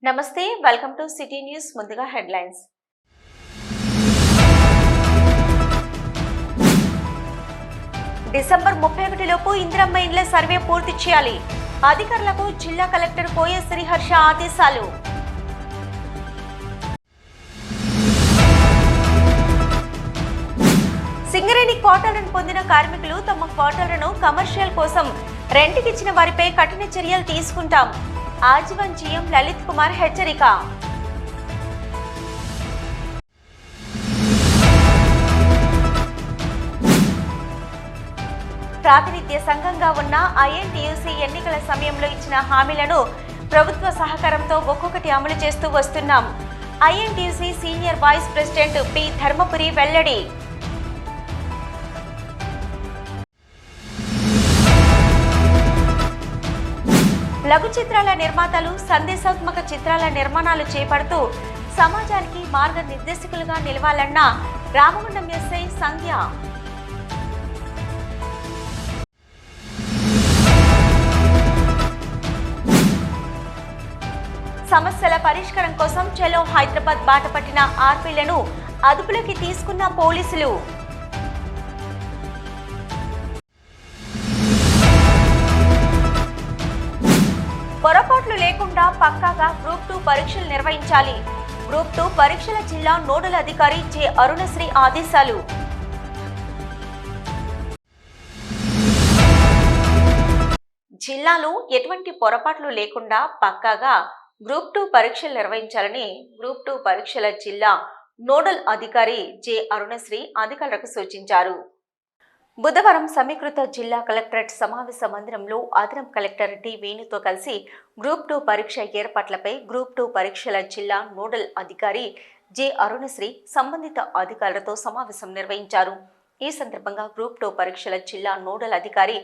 నమస్తే, welcome to city news. ముందుగా headlines. December 31 లోపు ఇందిరమ్మ ఇండ్ల సర్వే పూర్తి చేయాలి. అధికారులకు జిల్లా కలెక్టర్ కోయ శ్రీహర్ష ఆదేశాలు. సింగరేణి క్వార్టర్లను పొందిన కార్మికులు తమ క్వార్టర్లను కమర్షియల్ కోసం రెంట్కిచ్చిన వారిపై కఠిన చర్యలు తీసుకుంటాం. ఆజీవన్ జీఎం లలిత్ కుమార్ హెచ్చరిక. ప్రాతినిధ్య సంఘంగా ఉన్న ఐఎన్టీయూసీ ఎన్నికల సమయంలో ఇచ్చిన హామీలను ప్రభుత్వ సహకారంతో ఒక్కొక్కటి అమలు చేస్తూ వస్తున్నాం. INTUC senior vice president P Dharmapuri వెల్లడి. లఘు చిత్రాల నిర్మాతలు సందేశాత్మక చిత్రాల నిర్మాణాలు చేపడుతూ సమాజానికి మార్గనిర్దేశకులుగా నిలవాలన్న రామగుండం ఎస్ఐ సంధ్య. సమస్యల పరిష్కారం కోసం చలో హైదరాబాద్ బాట పట్టిన ఆర్పీలను అదుపులోకి తీసుకున్న పోలీసులు. పొరపాట్లు లేకుండా పక్కాగా గ్రూప్ 2 పరీక్షలు నిర్వహించాలి. గ్రూప్ 2 పరీక్షల జిల్లా నోడల్ అధికారి జె అరుణశ్రీ ఆదేశాలు. జిల్లాలో ఎటువంటి పొరపాట్లు లేకుండా పక్కాగా గ్రూప్ 2 పరీక్షలు నిర్వహించాలని గ్రూప్ 2 పరీక్షల జిల్లా నోడల్ అధికారి జె అరుణశ్రీ అధికారులకు సూచించారు. బుధవారం సమీకృత జిల్లా కలెక్టరేట్ సమావేశ మందిరంలో అదనపు కలెక్టర్ టి వేణుతో కలిసి గ్రూప్ 2 పరీక్ష ఏర్పాట్లపై గ్రూప్ 2 పరీక్షల జిల్లా నోడల్ అధికారి జె అరుణశ్రీ సంబంధిత అధికారులతో సమావేశం నిర్వహించారు. ఈ సందర్భంగా గ్రూప్ 2 పరీక్షల జిల్లా నోడల్ అధికారి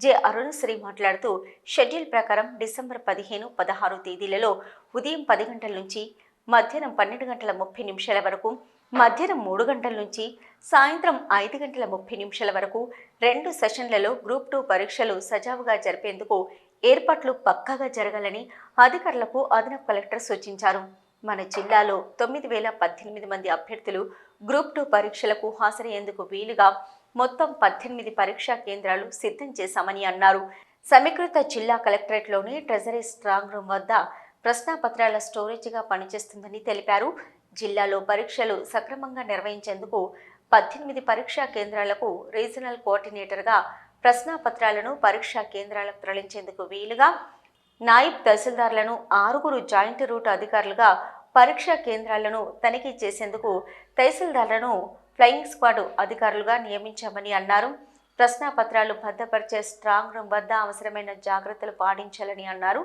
జె అరుణశ్రీ మాట్లాడుతూ షెడ్యూల్ ప్రకారం డిసెంబర్ 15, 16 తేదీలలో ఉదయం 10 గంటల నుంచి మధ్యాహ్నం 12:30 వరకు, మధ్యాహ్నం 3 గంటల నుంచి సాయంత్రం 5:30 వరకు 2 సెషన్లలో గ్రూప్ 2 పరీక్షలు సజావుగా జరిపేందుకు ఏర్పాట్లు పక్కాగా జరగాలని అధికారులకు అదనపు కలెక్టర్ సూచించారు. మన జిల్లాలో 9,018 మంది అభ్యర్థులు గ్రూప్ 2 పరీక్షలకు హాజరయ్యేందుకు వీలుగా మొత్తం 18 పరీక్షా కేంద్రాలు సిద్ధం చేశామని అన్నారు. సమీకృత జిల్లా కలెక్టరేట్లోని ట్రెజరీ స్ట్రాంగ్ రూమ్ వద్ద ప్రశ్నాపత్రాల స్టోరేజీగా పనిచేస్తుందని తెలిపారు. జిల్లాలో పరీక్షలు సక్రమంగా నిర్వహించేందుకు 18 పరీక్షా కేంద్రాలకు రీజనల్ కోఆర్డినేటర్గా ప్రశ్నాపత్రాలను పరీక్షా కేంద్రాలకు తరలించేందుకు వీలుగా నాయిబ్ తహసీల్దార్లను 6 జాయింట్ రూట్ అధికారులుగా పరీక్షా కేంద్రాలను తనిఖీ చేసేందుకు తహసీల్దార్లను ఫ్లయింగ్ స్క్వాడ్ అధికారులుగా నియమించామని అన్నారు. ప్రశ్నాపత్రాలు భద్రపరిచే స్ట్రాంగ్ రూమ్ వద్ద అవసరమైన జాగ్రత్తలు పాటించాలని అన్నారు.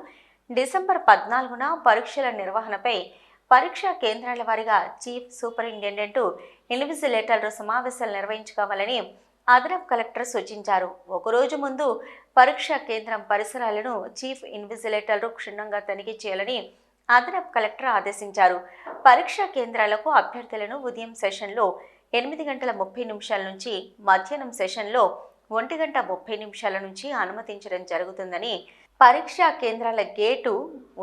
డిసెంబర్ 14న పరీక్షల నిర్వహణపై పరీక్షా కేంద్రాల వారీగా చీఫ్ సూపరింటెండెంట్ ఇన్విజిలేటర్లు సమావేశాలు నిర్వహించుకోవాలని అదనపు కలెక్టర్ సూచించారు. ఒకరోజు ముందు పరీక్షా కేంద్రం పరిసరాలను చీఫ్ ఇన్విజిలేటర్లు క్షుణ్ణంగా తనిఖీ చేయాలని అదనపు కలెక్టర్ ఆదేశించారు. పరీక్షా కేంద్రాలకు అభ్యర్థులను ఉదయం సెషన్లో 8:30 నుంచి మధ్యాహ్నం సెషన్లో 1:30 నుంచి అనుమతించడం జరుగుతుందని, పరీక్షా కేంద్రాల గేటు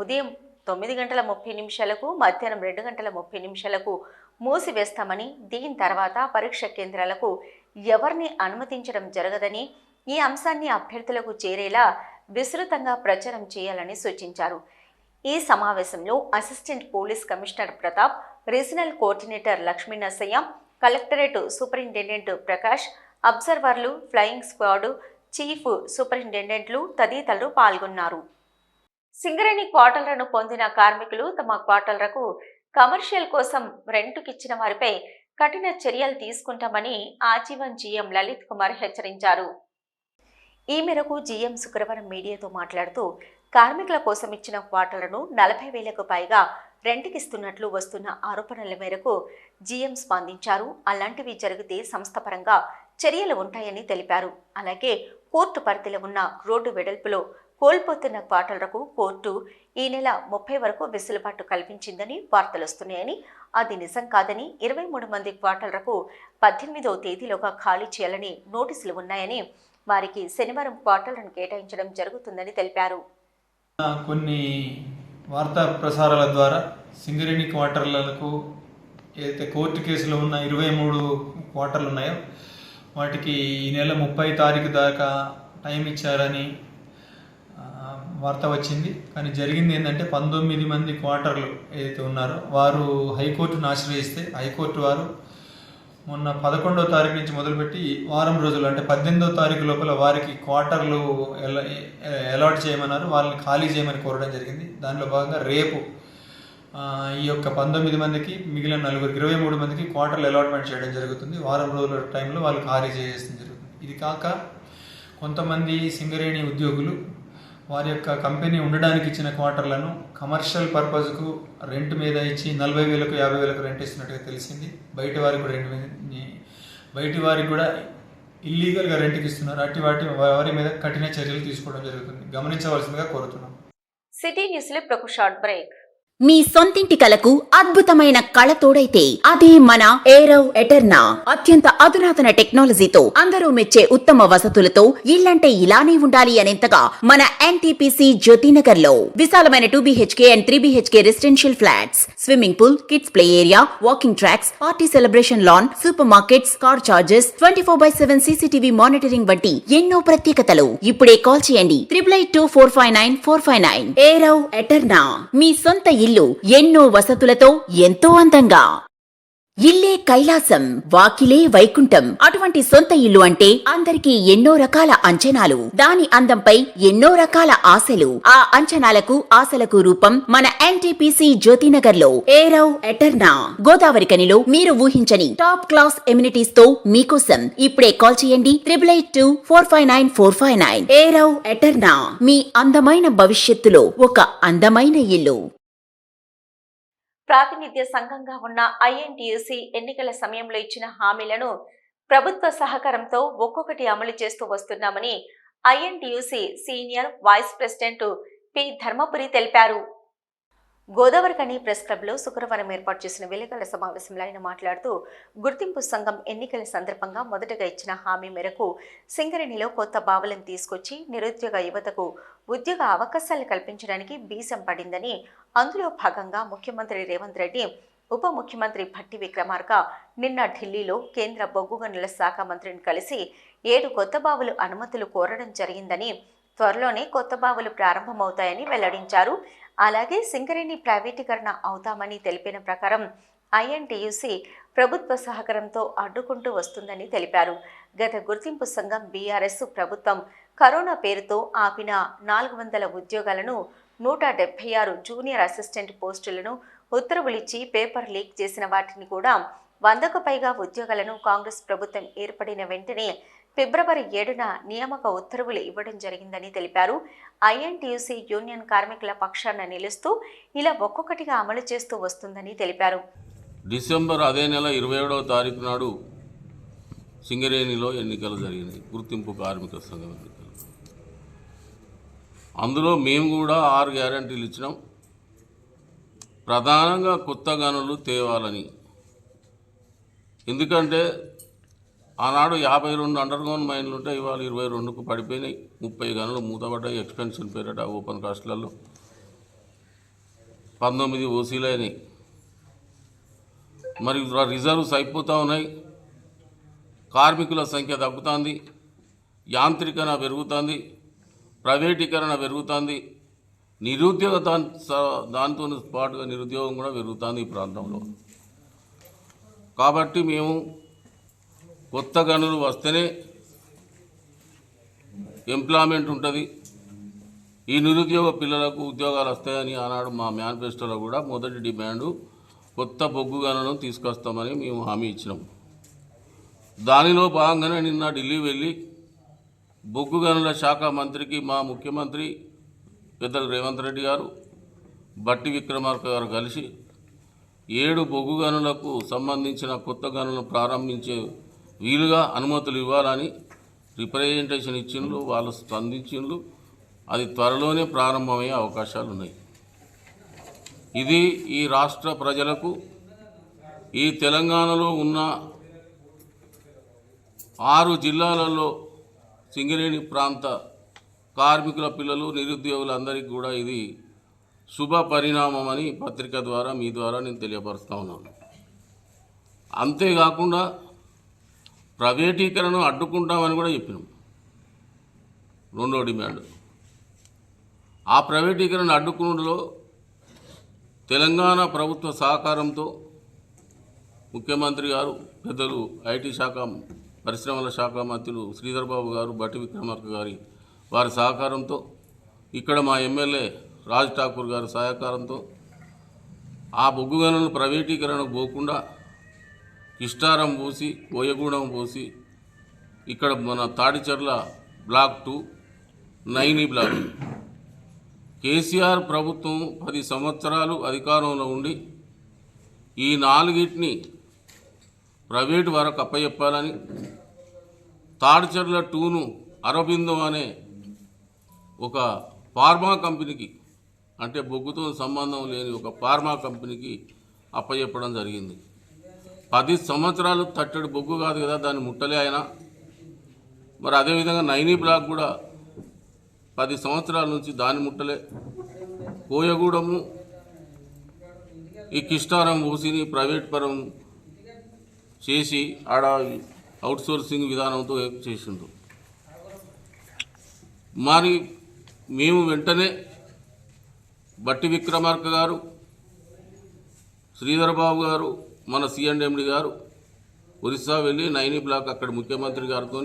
ఉదయం 9:30 మధ్యాహ్నం 2:30 మూసివేస్తామని, దీని తర్వాత పరీక్ష కేంద్రాలకు ఎవరిని అనుమతించడం జరగదని, ఈ అంశాన్ని అభ్యర్థులకు చేరేలా విస్తృతంగా ప్రచారం చేయాలని సూచించారు. ఈ సమావేశంలో assistant police commissioner Pratap, regional coordinator Lakshminarasaiah, collectorate superintendent Prakash, అబ్జర్వర్లు, ఫ్లయింగ్ స్క్వాడ్ చీఫ్ సూపరింటెండెంట్లు తదితరులు పాల్గొన్నారు. సింగరేణి క్వార్టర్లను పొందిన కార్మికులు తమ క్వార్టర్లకు కమర్షియల్ కోసం రెంటుకిచ్చిన వారిపై కఠిన చర్యలు తీసుకుంటామని ఆజీవన్ జీఎం లలిత్ కుమార్ హెచ్చరించారు. ఈ మేరకు జీఎం శుక్రవారం మీడియాతో మాట్లాడుతూ కార్మికుల కోసం ఇచ్చిన క్వార్టర్లను 40,000కు పైగా రెంట్కిస్తున్నట్లు వస్తున్న ఆరోపణల మేరకు జీఎం స్పందించారు. అలాంటివి జరిగితే సంస్థపరంగా చర్యలు ఉంటాయని తెలిపారు. అలాగే కోర్టు పరిధిలో ఉన్న రోడ్డు వెడల్పులో కోల్పోతున్న క్వార్టర్లకు కోర్టు ఈ నెల 30 వరకు వెసులుబాటు కల్పించిందని వార్తలొస్తున్నాయని, అది నిజం కాదని, 23 మంది క్వార్టర్లకు 18వ తేదీలోగా ఖాళీ చేయాలని నోటీసులు ఉన్నాయని, వారికి శనివారం క్వార్టర్లను కేటాయించడం జరుగుతుందని తెలిపారు. కొన్ని వార్తా ప్రసారాల ద్వారా సింగరేణి క్వార్టర్లకు ఏదైతే కోర్టు కేసులో ఉన్న 23 క్వార్టర్లు ఉన్నాయో వాటికి ఈ నెల 30 తారీఖు దాకా టైం ఇచ్చారని వార్త వచ్చింది. కానీ జరిగింది ఏంటంటే 19 మంది క్వార్టర్లు ఏదైతే ఉన్నారో వారు హైకోర్టును ఆశ్రయిస్తే హైకోర్టు వారు మొన్న 11వ తారీఖు నుంచి మొదలుపెట్టి వారం రోజులు అంటే 18వ తారీఖు లోపల వారికి క్వార్టర్లు అలాట్ చేయమన్నారు. వాళ్ళని ఖాళీ చేయమని కోరడం జరిగింది. దానిలో భాగంగా రేపు ఈ యొక్క 19 మందికి మిగిలిన 23 మందికి క్వార్టర్లు అలాట్మెంట్ చేయడం జరుగుతుంది. వారం రోజుల టైంలో వాళ్ళు ఖాళీ చేసేయడం జరుగుతుంది. ఇది కాక కొంతమంది సింగరేణి ఉద్యోగులు వారి యొక్క కంపెనీ ఉండడానికి ఇచ్చిన క్వార్టర్లను కమర్షియల్ పర్పస్కు రెంట్ మీద ఇచ్చి 40,000కు 50,000కు రెంట్ ఇస్తున్నట్టుగా తెలిసింది. బయటి వారికి కూడా ఇల్లీగల్గా రెంట్కి ఇస్తున్నారు. వారి మీద కఠిన చర్యలు తీసుకోవడం జరుగుతుంది. గమనించవలసిందిగా కోరుతున్నాం. సిటీ న్యూస్లో ఒక షార్ట్ బ్రేక్. మీ సొంతింటి కలకు అద్భుతమైన కళ తోడైతే అదే మన ఏరవ్ ఎటర్నా. అత్యంత అధునాతన టెక్నాలజీతో అందరూ మెచ్చే ఉత్తమ వసతులతో ఇల్లంటే ఇలానే ఉండాలి అనేంతగా మన ఎన్టీపీసీ జ్యోతినగర్ లో విశాలమైన 2 BHK and 3 BHK residential flats, swimming pool, kids play area, walking tracks, party celebration lawn, super markets, car charges, 24/7 CCTV monitoring వంటి ఎన్నో ప్రత్యేకతలు. ఇప్పుడే కాల్ చేయండి 882459 ఏరవ్ ఎటర్నా. మీ సొంత ఇల్లు ఎన్నో వసతులతో ఎంతో అందంగా. ఇల్లే కైలాసం, వాకిలే వైకుంఠం. అటువంటి సొంత ఇల్లు అంటే అందరికీ ఎన్నో రకాల అంచనాలు, దాని అందంపై ఎన్నో రకాల ఆశలు. ఆ అంచనాలకు ఆశలకు రూపం మన ఎన్టీపీసీ జ్యోతినగర్ లో ఏరవ్ ఎటర్నా. గోదావరి కనిలో మీరు ఊహించని టాప్ క్లాస్ ఎమ్యూనిటీస్ తో మీకోసం ఇప్పుడే కాల్ చేయండి 882459 ఏరవ్ ఎటర్నా. మీ అందమైన భవిష్యత్తులో ఒక అందమైన ఇల్లు. ప్రాతినిధ్య సంఘంగా ఉన్న ఐఎన్టీయూసీ ఎన్నికల సమయంలో ఇచ్చిన హామీలను ప్రభుత్వ సహకారంతో ఒక్కొక్కటి అమలు చేస్తూ వస్తున్నామని INTUC senior vice president P Dharmapuri తెలిపారు. గోదావరికని ప్రెస్ క్లబ్లో శుక్రవారం ఏర్పాటు చేసిన విలేకరుల సమావేశంలో ఆయన మాట్లాడుతూ, గుర్తింపు సంఘం ఎన్నికల సందర్భంగా మొదటగా ఇచ్చిన హామీ మేరకు సింగరేణిలో కొత్త బావులను తీసుకొచ్చి నిరుద్యోగ యువతకు ఉద్యోగ అవకాశాలు కల్పించడానికి బీజం పడిందని, అందులో భాగంగా ముఖ్యమంత్రి రేవంత్ రెడ్డి, ఉప ముఖ్యమంత్రి భట్టి విక్రమార్క నిన్న ఢిల్లీలో కేంద్ర బొగ్గు గనుల శాఖ మంత్రిని కలిసి 7 కొత్త బావులు అనుమతులు కోరడం జరిగిందని, త్వరలోనే కొత్త బావులు ప్రారంభమవుతాయని వెల్లడించారు. అలాగే సింగరేణి ప్రైవేటీకరణ అవుతామని తెలిపిన ప్రకారం ఐఎన్టీయూసీ ప్రభుత్వ సహకారంతో అడ్డుకుంటూ వస్తుందని తెలిపారు. గత గుర్తింపు సంఘం బీఆర్ఎస్ ప్రభుత్వం కరోనా పేరుతో ఆపిన 400 ఉద్యోగాలను, 176 జూనియర్ అసిస్టెంట్ పోస్టులను ఉత్తర్వులిచ్చి పేపర్ లీక్ చేసిన వాటిని కూడా 100కు పైగా ఉద్యోగాలను కాంగ్రెస్ ప్రభుత్వం ఏర్పడిన వెంటనే ఫిబ్రవరి 7న నియామక ఉత్తర్వులు ఇవ్వడం జరిగిందని తెలిపారు. ఐఎన్టీయూసీ యూనియన్ కార్మికుల పక్షాన నిలుస్తూ ఇలా ఒక్కొక్కటిగా అమలు చేస్తూ వస్తుందని తెలిపారు. డిసెంబర్ అదే నెల 27వ తారీఖు నాడు సింగరేణిలో ఎన్నికలు జరిగినాయి, గుర్తింపు కార్మిక సంఘం ఎన్నికలు. అందులో మేము కూడా 6 గ్యారంటీలు ఇచ్చినాం. ప్రధానంగా కొత్త గనులు తేవాలని. ఎందుకంటే ఆనాడు 52 అండర్ గ్రౌండ్ మైన్లు ఉంటే ఇవాళ 22కు పడిపోయినాయి. 30 గనులు మూతపడ్డాయి ఎక్స్పెన్షన్ పేరిట ఓపెన్ కాస్ట్లలో. 19 ఓసీలు అయినాయి. మరి రిజర్వ్స్ అయిపోతూ ఉన్నాయి. కార్మికుల సంఖ్య తగ్గుతుంది, యాంత్రికరణ పెరుగుతుంది, ప్రైవేటీకరణ పెరుగుతుంది, నిరుద్యోగ దాంతో పాటుగా నిరుద్యోగం కూడా పెరుగుతుంది ఈ ప్రాంతంలో. కాబట్టి మేము కొత్త గనులు వస్తేనే ఎంప్లాయ్మెంట్ ఉంటుంది, ఈ నిరుద్యోగ పిల్లలకు ఉద్యోగాలు వస్తాయని ఆనాడు మా మేనిఫెస్టోలో కూడా మొదటి డిమాండు కొత్త బొగ్గు గనులను తీసుకొస్తామని మేము హామీ ఇచ్చినాం. దానిలో భాగంగానే నిన్న ఢిల్లీ వెళ్ళి బొగ్గు గనుల శాఖ మంత్రికి మా ముఖ్యమంత్రి పెద్దలు రేవంత్ రెడ్డి గారు, భట్టి విక్రమార్క గారు కలిసి 7 బొగ్గు గనులకు సంబంధించిన కొత్త గనులను ప్రారంభించే వీలుగా అనుమతులు ఇవ్వాలని రిప్రజెంటేషన్ ఇచ్చిండ్రు. వాళ్ళు స్పందించిండ్రు. అది త్వరలోనే ప్రారంభమయ్యే అవకాశాలు ఉన్నాయి. ఇది ఈ రాష్ట్ర ప్రజలకు, ఈ తెలంగాణలో ఉన్న 6 జిల్లాలలో సింగరేణి ప్రాంత కార్మికుల పిల్లలు, నిరుద్యోగులందరికీ కూడా ఇది శుభ పరిణామం అని పత్రిక ద్వారా మీ ద్వారా నేను తెలియపరుస్తా ఉన్నాను. అంతేకాకుండా ప్రైవేటీకరణను అడ్డుకుంటామని కూడా చెప్పినాం. రెండో డిమాండ్, ఆ ప్రైవేటీకరణ అడ్డుకున్నలో తెలంగాణ ప్రభుత్వ సహకారంతో ముఖ్యమంత్రి గారు, పెద్దలు ఐటీ శాఖ పరిశ్రమల శాఖ మంత్రులు శ్రీధర్ బాబు గారు, బట్టి విక్రమార్క గారి వారి సహకారంతో, ఇక్కడ మా ఎమ్మెల్యే రాజ్ ఠాకూర్ గారి సహకారంతో ఆ బొగ్గు గనులను ప్రైవేటీకరణకు పోకుండా కిష్టారం పోసి, కోయగూడెం పోసి, ఇక్కడ మన తాడిచర్ల బ్లాక్ 2, నైని బ్లాక్, కేసీఆర్ ప్రభుత్వం 10 సంవత్సరాలు అధికారంలో ఉండి ఈ 4టిని ప్రైవేటు వరకు అప్పచెప్పాలని, తాడిచర్ల 2ను అరబిందో అనే ఒక ఫార్మా కంపెనీకి, అంటే బొగ్గుతో సంబంధం లేని ఒక ఫార్మా కంపెనీకి అప్పచెప్పడం జరిగింది. 10 సంవత్సరాలు తట్టడి బొగ్గు కాదు కదా, దాన్ని ముట్టలే ఆయన. మరి అదేవిధంగా నైని బ్లాక్ కూడా 10 సంవత్సరాల నుంచి దాన్ని ముట్టలే. కోయగూడము ఈ కిష్టారం ఊసిని ప్రైవేట్ పరం చేసి ఆడ అవుట్సోర్సింగ్ విధానంతో చేసిండు. మరి మేము వెంటనే బట్టి విక్రమార్క గారు, శ్రీధర్ బాబు గారు, మన సిఎండ్ఎండి గారు ఒరిస్సా వెళ్ళి నైని బ్లాక్ అక్కడ ముఖ్యమంత్రి గారితో,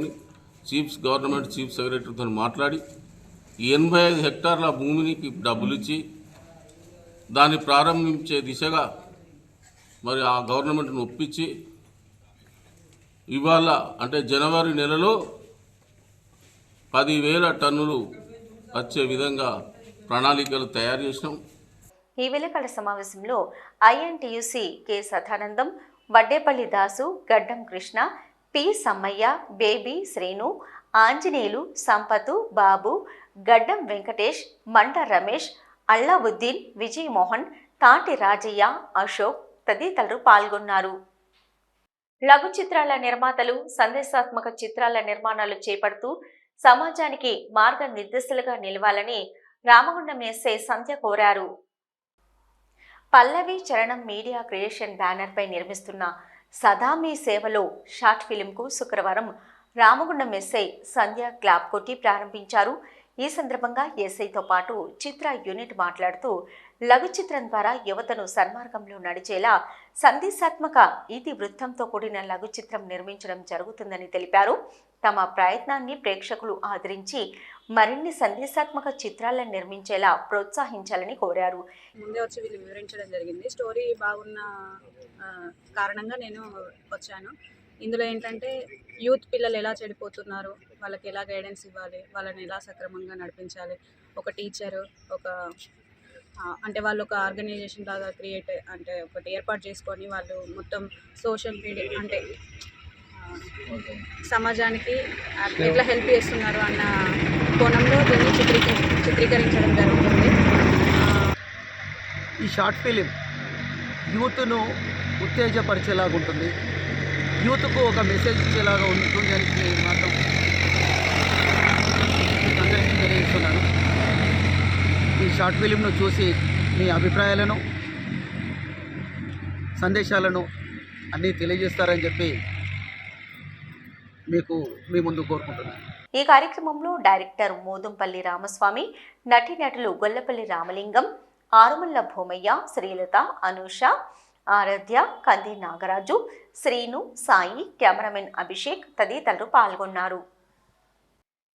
గవర్నమెంట్ చీఫ్ సెక్రటరీతో మాట్లాడి 85 హెక్టార్ల భూమికి డబ్బులు ఇచ్చి దాన్ని ప్రారంభించే దిశగా మరి ఆ గవర్నమెంట్ను ఒప్పించి ఇవాళ అంటే జనవరి నెలలో 10,000 టన్నులు వచ్చే విధంగా ప్రణాళికలు తయారు చేసినాం. ఈ విలేకరుల సమావేశంలో ఐఎన్టీయూసీ కె సదానందం, వడ్డేపల్లి దాసు, గడ్డం కృష్ణ, పి సమ్మయ్య, బేబీ శ్రీను, ఆంజనేయులు, సంపతు, బాబు, గడ్డం వెంకటేష్, మండ రమేష్, అల్లావుద్దీన్, విజయమోహన్, తాటి రాజయ్య, అశోక్ తదితరులు పాల్గొన్నారు. లఘు చిత్రాల నిర్మాతలు సందేశాత్మక చిత్రాల నిర్మాణాలు చేపడుతూ సమాజానికి మార్గనిర్దేశకులుగా నిలవాలని రామగుండం ఎస్ఐ సంధ్య కోరారు. పల్లవి చరణం మీడియా క్రియేషన్ బ్యానర్పై నిర్మిస్తున్న సదా మీ సేవలో షార్ట్ ఫిలింకు శుక్రవారం రామగుండం ఎస్ఐ సంధ్య క్లాప్ కొట్టి ప్రారంభించారు. ఈ సందర్భంగా ఎస్ఐతో పాటు చిత్ర యూనిట్ మాట్లాడుతూ లఘు చిత్రం ద్వారా యువతను సన్మార్గంలో నడిచేలా సందేశాత్మక ఇతివృత్తంతో కూడిన లఘు చిత్రం నిర్మించడం జరుగుతుందని తెలిపారు. తమ ప్రయత్నాన్ని ప్రేక్షకులు ఆదరించి మరిన్ని సందేశాత్మక చిత్రాలను నిర్మించేలా ప్రోత్సహించాలని కోరారు. ముందే వచ్చి వీళ్ళు వివరించడం జరిగింది. స్టోరీ బాగున్న కారణంగా నేను వచ్చాను. ఇందులో ఏంటంటే యూత్ పిల్లలు ఎలా చెడిపోతున్నారు, వాళ్ళకి ఎలా గైడెన్స్ ఇవ్వాలి, వాళ్ళని ఎలా సక్రమంగా నడిపించాలి, ఒక టీచరు అంటే వాళ్ళు ఒక ఆర్గనైజేషన్ లాగా ఒకటి ఏర్పాటు చేసుకొని వాళ్ళు మొత్తం సోషల్ మీడియా అంటే సమాజానికి ఎట్లా హెల్ప్ చేస్తున్నారు అన్న కోణంలో దీన్ని చిత్రీకరించడం జరుగుతుంది. ఈ షార్ట్ ఫిలిం యూత్ను ఉత్తేజపరిచేలాగా ఉంటుంది, యూత్కు ఒక మెసేజ్ ఇచ్చేలాగా ఉంటుంది అని నేను మాత్రం అందరికీ తెలియజేస్తున్నాను. ఈ షార్ట్ ఫిలింను చూసి మీ అభిప్రాయాలను, సందేశాలను అన్నీ తెలియజేస్తారని చెప్పి మీ ముందు కోరుకుంటున్నాను. ఈ కార్యక్రమంలో డైరెక్టర్ మోదుంపల్లి రామస్వామి, నటీనటులు గొల్లపల్లి రామలింగం, ఆరుమల్ల భూమయ్య, శ్రీలత, అనూష, ఆరాధ్య, కంది నాగరాజు, శ్రీను, సాయి, కెమెరామెన్ అభిషేక్ తదితరులు పాల్గొన్నారు.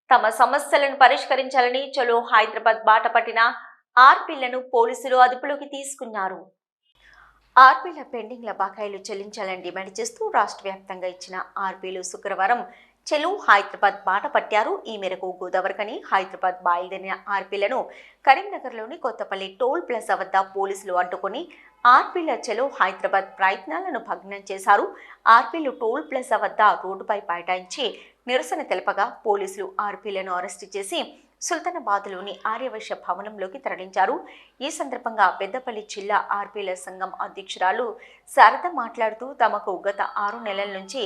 తమ సమస్యలను పరిష్కరించాలని చలో హైదరాబాద్ బాట పట్టిన ఆర్పీలను పోలీసులు అదుపులోకి తీసుకున్నారు. ఆర్పీల పెండింగ్ల బకాయిలు చెల్లించాలని డిమాండ్ చేస్తూ రాష్ట్ర వ్యాప్తంగా ఇచ్చిన ఆర్పీలు శుక్రవారం చెలో హైదరాబాద్ బాట పట్టారు. ఈ మేరకు గోదావరికని హైదరాబాద్ బయలుదేరిన ఆర్పీలను కరీంనగర్లోని కొత్తపల్లి టోల్ ప్లాజా వద్ద పోలీసులు అడ్డుకొని ఆర్పీల చెలో హైదరాబాద్ ప్రయత్నాలను భగ్నం చేశారు. ఆర్పీలు టోల్ ప్లాజా వద్ద రోడ్డుపై బైఠాయించి నిరసన తెలపగా పోలీసులు ఆర్పీలను అరెస్టు చేసి సుల్తానాబాద్లోని ఆర్యవైశ్య భవనంలోకి తరలించారు. ఈ సందర్భంగా పెద్దపల్లి జిల్లా ఆర్పీల సంఘం అధ్యక్షురాలు శారద మాట్లాడుతూ తమకు గత 6 నెలల నుంచి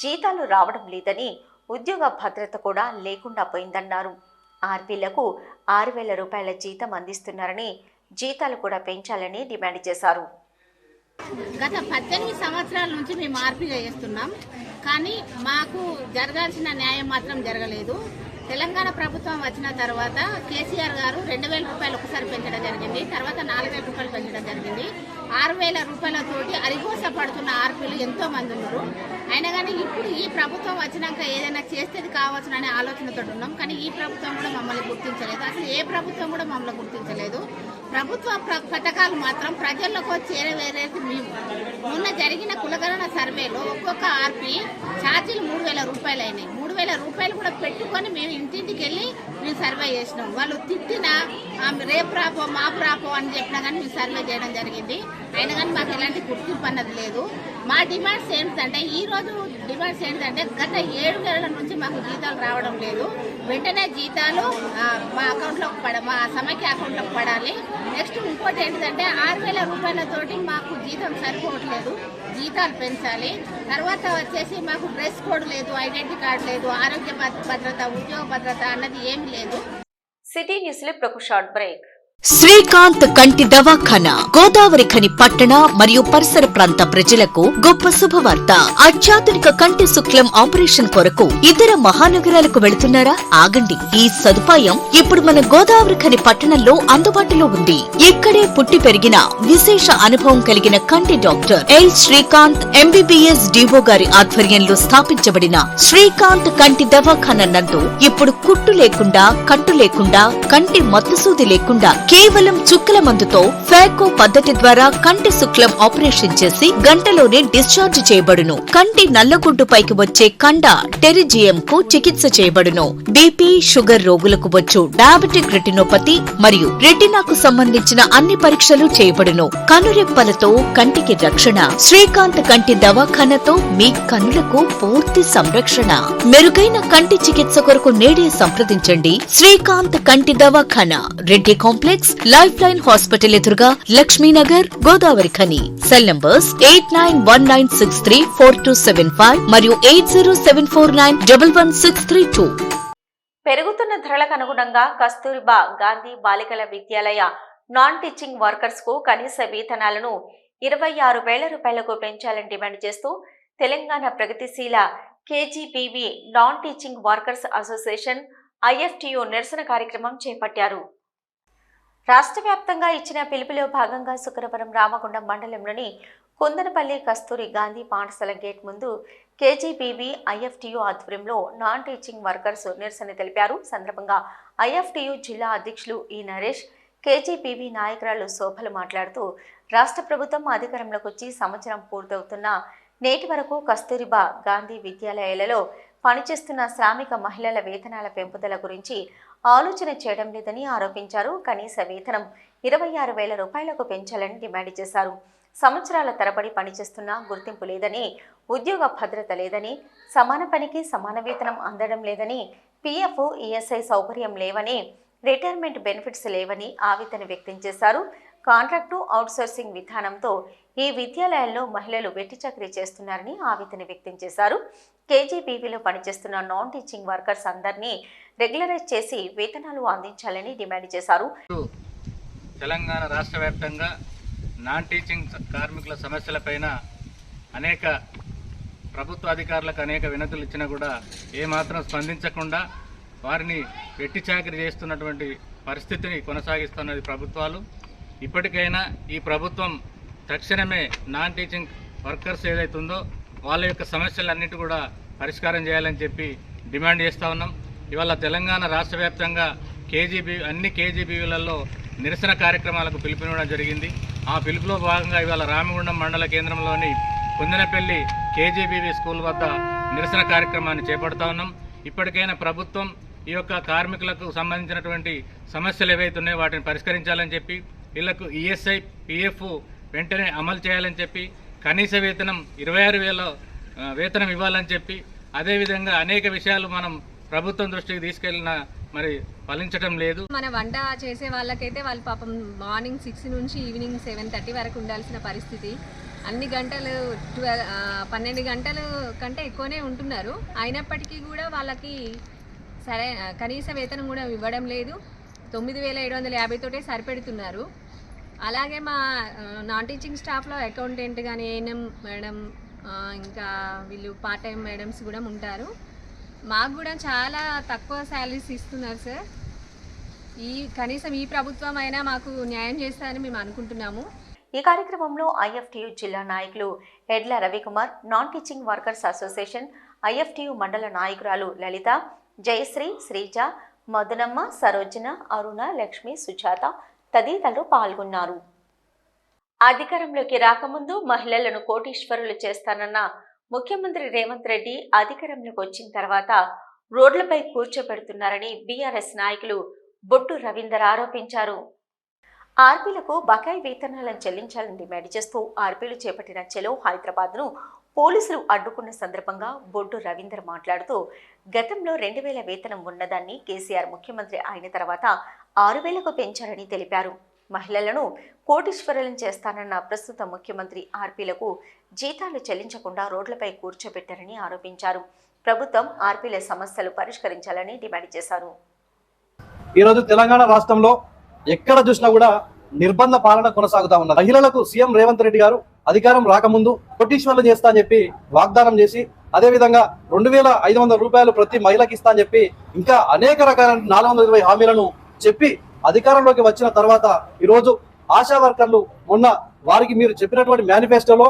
జీతాలు రావడం లేదని, ఉద్యోగ భద్రత కూడా లేకుండా పోయిందన్నారు. ఆర్పీలకు 6,000 రూపాయల జీతం అందిస్తున్నారని, జీతాలు కూడా పెంచాలని డిమాండ్ చేశారు. గత 18 సంవత్సరాల నుంచి మేము ఆర్పీగా చేస్తున్నాం, కానీ మాకు జరగాల్సిన న్యాయం మాత్రం జరగలేదు. తెలంగాణ ప్రభుత్వం వచ్చిన తర్వాత కేసీఆర్ గారు 2,000 రూపాయలు ఒకసారి పెంచడం జరిగింది, తర్వాత 4,000 రూపాయలు పెంచడం జరిగింది. 6,000 రూపాయలతోటి అరిగోస పడుతున్న ఆర్పీలు ఎంతో మంది ఉన్నారు. అయినా కానీ ఇప్పుడు ఈ ప్రభుత్వం వచ్చినాక ఏదైనా చేస్తేది కావచ్చు అనే ఆలోచనతో ఉన్నాం, కానీ ఈ ప్రభుత్వం కూడా మమ్మల్ని గుర్తించలేదు. అసలు ఏ ప్రభుత్వం కూడా మమ్మల్ని గుర్తించలేదు. ప్రభుత్వ పథకాలు మాత్రం ప్రజల్లోకి వచ్చి చేరవేరేది మేము. మొన్న జరిగిన కులగణన సర్వేలో ఒక్కొక్క ఆర్పీ ఛార్జీలు 3,000 రూపాయలు అయినాయి. 3,000 రూపాయలు కూడా పెట్టుకొని మేము ఇంటింటికి వెళ్ళి మేము సర్వే చేసినాం. వాళ్ళు తిట్టినా రేపు రాపో మాపు రాపో అని చెప్పినా కానీ మేము సర్వే చేయడం జరిగింది. అయినా కానీ మాకు ఎలాంటి గుర్తింపు అన్నది లేదు. మా డిమాండ్స్ ఏంటంటే, ఈరోజు డిమాండ్స్ ఏంటంటే, గత 7 నెలల నుంచి మాకు జీతాలు రావడం లేదు. వెంటనే జీతాలు మా అకౌంట్లోకి మా సమైక్య అకౌంట్లోకి పడాలి. నెక్స్ట్ ఇంకోటి ఏంటంటే 6,000 రూపాయలతోటి మాకు జీతం సరిపోవట్లేదు, జీతాలు పెంచాలి. తర్వాత వచ్చేసి మాకు డ్రెస్ కోడ్ లేదు, ఐడెంటిటీ కార్డు లేదు, ఆరోగ్య భద్రత, ఉద్యోగ భద్రత అన్నది ఏమి లేదు. సిటీ న్యూస్ లో ఒక షార్ట్ బ్రేక్. శ్రీకాంత్ కంటి దవాఖానా గోదావరి ఖని పట్టణ మరియు పరిసర ప్రాంత ప్రజలకు గొప్ప శుభవార్త. అత్యాధునిక కంటి శుక్లం ఆపరేషన్ కొరకు ఇతర మహానగరాలకు వెళుతున్నారా? ఆగండి, ఈ సదుపాయం ఇప్పుడు మన గోదావరి ఖని పట్టణంలో అందుబాటులో ఉంది. ఇక్కడే పుట్టి పెరిగిన విశేష అనుభవం కలిగిన కంటి డాక్టర్ ఎల్ శ్రీకాంత్ ఎంబీబీఎస్ డివో గారి ఆధ్వర్యంలో స్థాపించబడిన శ్రీకాంత్ కంటి దవాఖానా నందు ఇప్పుడు కుట్టు లేకుండా, కట్టు లేకుండా, కంటి మత్తుసూది లేకుండా కేవలం చుక్కల మందుతో ఫాకో పద్ధతి ద్వారా కంటి శుక్లం ఆపరేషన్ చేసి గంటలోనే డిశ్చార్జ్ చేయబడును. కంటి నల్లగుడ్డు పైకి వచ్చే కండ టెరిజియం కు చికిత్స చేయబడును. బీపీ, షుగర్ రోగులకు వచ్చు డయాబెటిక్ రెటినోపతి మరియు రెటినాకు సంబంధించిన అన్ని పరీక్షలు చేయబడును. కనురెప్పలతో కంటికి రక్షణ. శ్రీకాంత్ కంటి దవాఖానతో మీ కన్నులకు పూర్తి సంరక్షణ. మెరుగైన కంటి చికిత్స కొరకు నేడే సంప్రదించండి. శ్రీకాంత్ కంటి దవాఖానా, Reddy complex, life line hospital ఎదురుగా, Lakshminagar, Godavarikhani. Cell numbers 8919634275 మరియు 8074911632. పెరుగుతున్న ధరలకు అనుగుణంగా కస్తూరిబా గాంధీ బాలికల విద్యాలయ నాన్ టీచింగ్ వర్కర్స్ కు కనీస వేతనాలను 26,000 రూపాయలకు పెంచాలని డిమాండ్ చేస్తూ తెలంగాణ ప్రగతిశీల KGBV non teaching workers association IFTU నిరసన కార్యక్రమం చేపట్టారు. రాష్ట్ర వ్యాప్తంగా ఇచ్చిన పిలుపులో భాగంగా శుక్రవారం రామగుండం మండలంలోని కుందనపల్లి కస్తూరి గాంధీ పాఠశాల గేట్ ముందు కేజీబీవీ ఐఎఫ్టియు ఆధ్వర్యంలో నాన్ టీచింగ్ వర్కర్స్ నిరసన తెలిపారు. సందర్భంగా ఐఎఫ్టియు జిల్లా అధ్యక్షులు ఈ నరేష్, కేజీబీవీ నాయకురాలు శోభలు మాట్లాడుతూ రాష్ట్ర ప్రభుత్వం అధికారంలోకి వచ్చి సంవత్సరం పూర్తవుతున్న నేటి వరకు కస్తూరిబా గాంధీ విద్యాలయాలలో పనిచేస్తున్న శ్రామిక మహిళల వేతనాల పెంపుదల గురించి ఆలోచన చేయడం లేదని ఆరోపించారు. కనీస వేతనం 26,000 రూపాయలకు పెంచాలని డిమాండ్ చేశారు. సంవత్సరాల తరబడి పనిచేస్తున్నా గుర్తింపు లేదని, ఉద్యోగ భద్రత లేదని, సమాన పనికి సమాన వేతనం అందడం లేదని, పీఎఫ్, ఈఎస్ఐ సౌకర్యం లేవని, రిటైర్మెంట్ బెనిఫిట్స్ లేవని ఆవేదన వ్యక్తం చేశారు. కాంట్రాక్టు అవుట్సోర్సింగ్ విధానంతో ఈ విద్యాలయాల్లో మహిళలు వెట్టి చాకరీ చేస్తున్నారని ఆవేదన వ్యక్తం చేశారు. కేజీబీవీలో పనిచేస్తున్న నాన్ టీచింగ్ వర్కర్స్ అందరినీ రెగ్యులరైజ్ చేసి వేతనాలు అందించాలని డిమాండ్ చేశారు. తెలంగాణ రాష్ట్ర వ్యాప్తంగా నాన్ టీచింగ్ కార్మికుల సమస్యలపైన అనేక ప్రభుత్వ అధికారులకు అనేక వినతులు ఇచ్చినా కూడా ఏమాత్రం స్పందించకుండా వారిని వెట్టి చాకరీ చేస్తున్నటువంటి పరిస్థితిని కొనసాగిస్తున్నది ప్రభుత్వాలు. ఇప్పటికైనా ఈ ప్రభుత్వం తక్షణమే నాన్ టీచింగ్ వర్కర్స్ ఏదైతుందో వాళ్ళ యొక్క సమస్యలన్నిటి కూడా పరిష్కారం చేయాలని చెప్పి డిమాండ్ చేస్తూ ఉన్నాం. ఇవాళ తెలంగాణ రాష్ట్ర వ్యాప్తంగా అన్ని కేజీబీవీలలో నిరసన కార్యక్రమాలకు పిలుపునివ్వడం జరిగింది. ఆ పిలుపులో భాగంగా ఇవాళ రామగుండం మండల కేంద్రంలోని కుందనపల్లి కేజీబీవీ స్కూల్ వద్ద నిరసన కార్యక్రమాన్ని చేపడుతూ ఉన్నాం. ఇప్పటికైనా ప్రభుత్వం ఈ యొక్క కార్మికులకు సంబంధించినటువంటి సమస్యలు ఏవైతున్నాయో వాటిని పరిష్కరించాలని చెప్పి, వీళ్లకు ఈఎస్ఐ, పీఎఫ్ వెంటనే అమలు చేయాలని చెప్పి, కనీస వేతనం 26,000 వేతనం ఇవ్వాలని చెప్పి, అదేవిధంగా అనేక విషయాలు మనం ప్రభుత్వం దృష్టికి తీసుకెళ్ళినా మరి ఫలించడం లేదు. మన వంట చేసే వాళ్ళకైతే వాళ్ళు పాపం మార్నింగ్ 6 నుంచి ఈవినింగ్ 7:30 వరకు ఉండాల్సిన పరిస్థితి. అన్ని గంటలు 12 గంటలు కంటే ఎక్కువనే ఉంటున్నారు. అయినప్పటికీ కూడా వాళ్ళకి కనీస వేతనం కూడా ఇవ్వడం లేదు. 9,750 తోటే సరిపెడుతున్నారు. అలాగే మా నాన్ టీచింగ్ స్టాఫ్లో అకౌంటెంట్ కానీ ఏఎన్ఎం మేడం ఇంకా వీళ్ళు పార్ట్ టైం మేడమ్స్ కూడా ఉంటారు. మాకు కూడా చాలా తక్కువ శాలరీస్ ఇస్తున్నారు సార్. కనీసం ఈ ప్రభుత్వం అయినా మాకు న్యాయం చేస్తారని మేము అనుకుంటున్నాము. ఈ కార్యక్రమంలో ఐఎఫ్టియు జిల్లా నాయకులు ఎడ్ల Ravikumar, non teaching workers association IFTU మండల నాయకురాలు లలిత, జయశ్రీ, శ్రీజ, మధునమ్మ, సరోజన, అరుణ, లక్ష్మి, సుజాత తదితరులు పాల్గొన్నారు. అధికారంలోకి రాకముందు మహిళలను కోటీశ్వరులు చేస్తానన్న ముఖ్యమంత్రి రేవంత్ రెడ్డి అధికారంలోకి వచ్చిన తర్వాత రోడ్లపై కూర్చోబెడుతున్నారని బీఆర్ఎస్ నాయకులు బొట్టు రవీందర్ ఆరోపించారు. ఆర్పీలకు బకాయి వేతనాలను చెల్లించాలని డిమాండ్ చేస్తూ ఆర్పీలు చేపట్టిన చలో హైదరాబాద్ను పోలీసులు అడ్డుకున్న సందర్భంగా బొడ్డు రవీందర్ మాట్లాడుతూ గతంలో 2000 వేతనం ఉన్నదాన్ని కేసీఆర్ ముఖ్యమంత్రి అయిన తర్వాత 6000కు పెంచారని తెలిపారు. మహిళలను కోటీశ్వరులను చేస్తానన్న ప్రస్తుత ముఖ్యమంత్రి ఆర్పీలకు జీతాలు చెల్లించకుండా రోడ్లపై కూర్చోబెట్టారని ఆరోపించారు. ప్రభుత్వం ఆర్పీల సమస్యలు పరిష్కరించాలని డిమాండ్ చేశారు. ఈరోజు తెలంగాణ రాష్ట్రంలో ఎక్కడ చూసినా కూడా నిర్బంధ పాలన కొనసాగుతా ఉన్నది. మహిళలకు సీఎం రేవంత్ రెడ్డి గారు అధికారం రాకముందు కోటీశ్వర్లు చేస్తా అని చెప్పి వాగ్దానం చేసి, అదేవిధంగా 2500 రూపాయలు ప్రతి మహిళకి ఇస్తా అని చెప్పి ఇంకా అనేక రకాల 420 హామీలను చెప్పి అధికారంలోకి వచ్చిన తర్వాత ఈరోజు ఆశా వర్కర్లు మొన్న వారికి మీరు చెప్పినటువంటి మేనిఫెస్టోలో